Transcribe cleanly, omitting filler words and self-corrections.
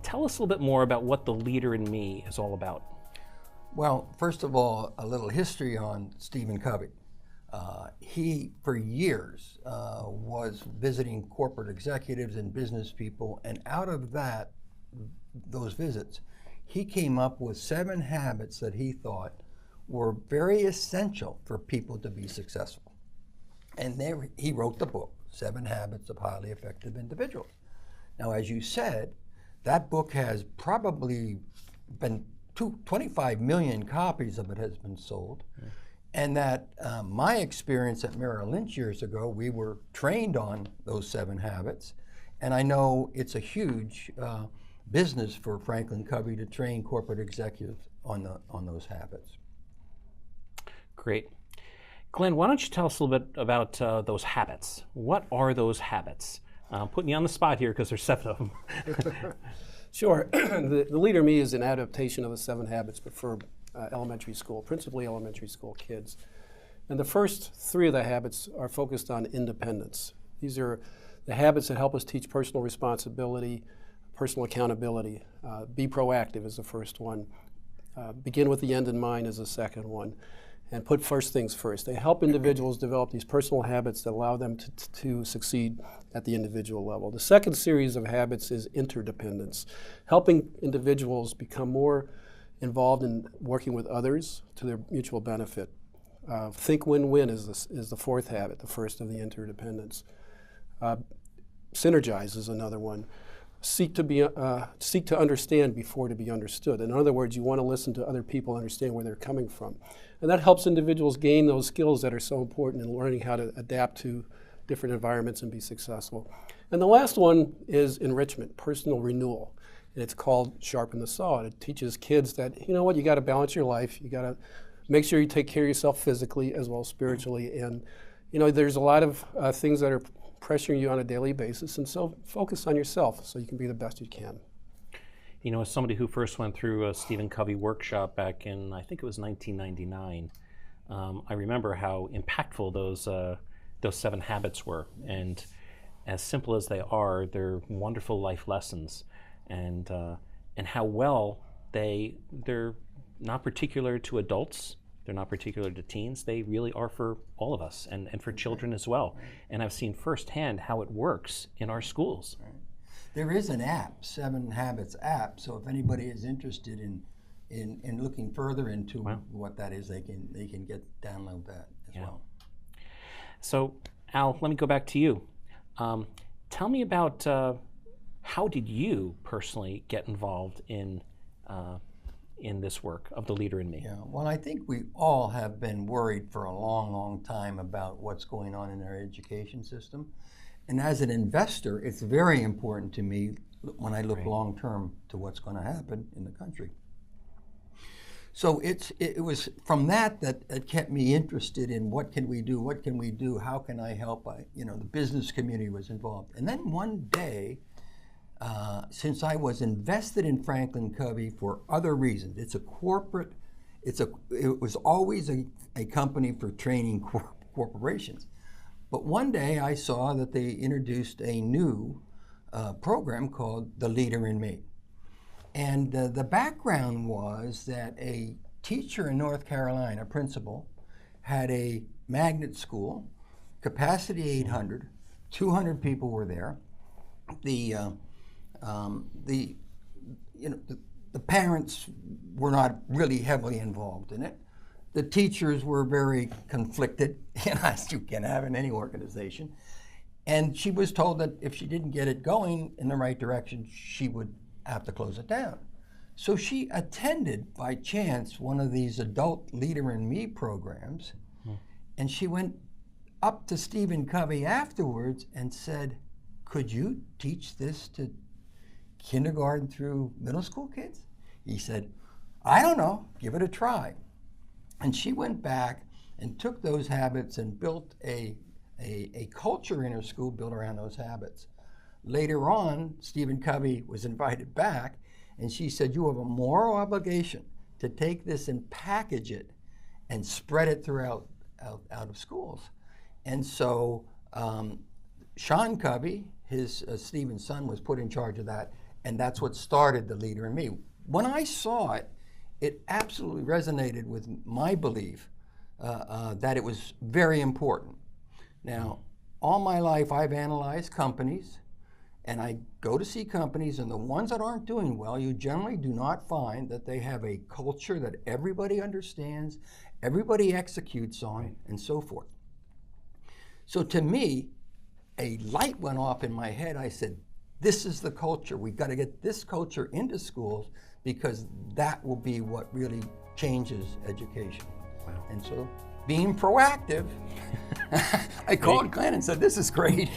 Tell us a little bit more about what The Leader in Me is all about. Well, first of all, a little history on Steven Covey. He, for years, was visiting corporate executives and business people, and out of those visits, he came up with 7 habits that he thought were very essential for people to be successful. And there, he wrote the book, 7 Habits of Highly Effective Individuals. Now, as you said, that book has probably been 25 million copies of it has been sold. Mm. And that my experience at Merrill Lynch years ago, we were trained on those 7 habits. And I know it's a huge business for Franklin Covey to train corporate executives on those habits. Great. Glenn, why don't you tell us a little bit about those habits? What are those habits? Putting you on the spot here because there's 7 of them. Sure. The Leader in Me is an adaptation of the 7 habits, but for elementary school, principally elementary school kids. And the first 3 of the habits are focused on independence. These are the habits that help us teach personal responsibility, personal accountability. Be proactive is the first one. Begin with the end in mind is the second one. And put first things first. They help individuals develop these personal habits that allow them to succeed at the individual level. The second series of habits is interdependence, helping individuals become more involved in working with others to their mutual benefit. Think win-win is the 4th habit, the first of the interdependence. Synergize is another one. Seek to understand before to be understood. In other words, you want to listen to other people, understand where they're coming from. And that helps individuals gain those skills that are so important in learning how to adapt to different environments and be successful. And the last one is enrichment, personal renewal. And it's called Sharpen the Saw. It teaches kids that, you know what, you got to balance your life. You got to make sure you take care of yourself physically as well as spiritually. And, you know, there's a lot of things that are pressuring you on a daily basis. And so focus on yourself so you can be the best you can. You know, as somebody who first went through a Steven Covey workshop back in, I think it was 1999, I remember how impactful those 7 habits were. And as simple as they are, they're wonderful life lessons. And how well they're not particular to adults, they're not particular to teens, they really are for all of us and for children as well. And I've seen firsthand how it works in our schools. Right. There is an app, 7 Habits app, so if anybody is interested in looking further into what that is, they can download that as well. So Al, let me go back to you. Tell me about how did you personally get involved in this work of The Leader in Me? Yeah, well, I think we all have been worried for a long, long time about what's going on in our education system. And as an investor, it's very important to me when I look long term to what's going to happen in the country. So it was from that it kept me interested in what can we do, how can I help? The business community was involved. And then one day, since I was invested in Franklin Covey for other reasons, it was always a company for training corporations. But one day I saw that they introduced a new program called The Leader in Me. And the background was that a teacher in North Carolina, a principal, had a magnet school, capacity 800, 200 people were there. The parents were not really heavily involved in it. The teachers were very conflicted, as you can have in any organization. And she was told that if she didn't get it going in the right direction, she would have to close it down. So she attended, by chance, one of these adult Leader in Me programs, and she went up to Steven Covey afterwards and said, "Could you teach this to kindergarten through middle school kids?" He said, "I don't know, give it a try." And she went back and took those habits and built a culture in her school built around those habits. Later on, Steven Covey was invited back, and she said, "You have a moral obligation to take this and package it and spread it throughout out of schools." And so Sean Covey, his Steven's son, was put in charge of that, And that's what started the leader in me. When I saw it, it absolutely resonated with my belief that it was very important. Now, all my life I've analyzed companies, and I go to see companies, and the ones that aren't doing well, you generally do not find that they have a culture that everybody understands, everybody executes on, and so forth. So to me, a light went off in my head. I said, this is the culture. We've got to get this culture into schools, because that will be what really changes education. Wow. And so, being proactive, I called Glen and said, this is great.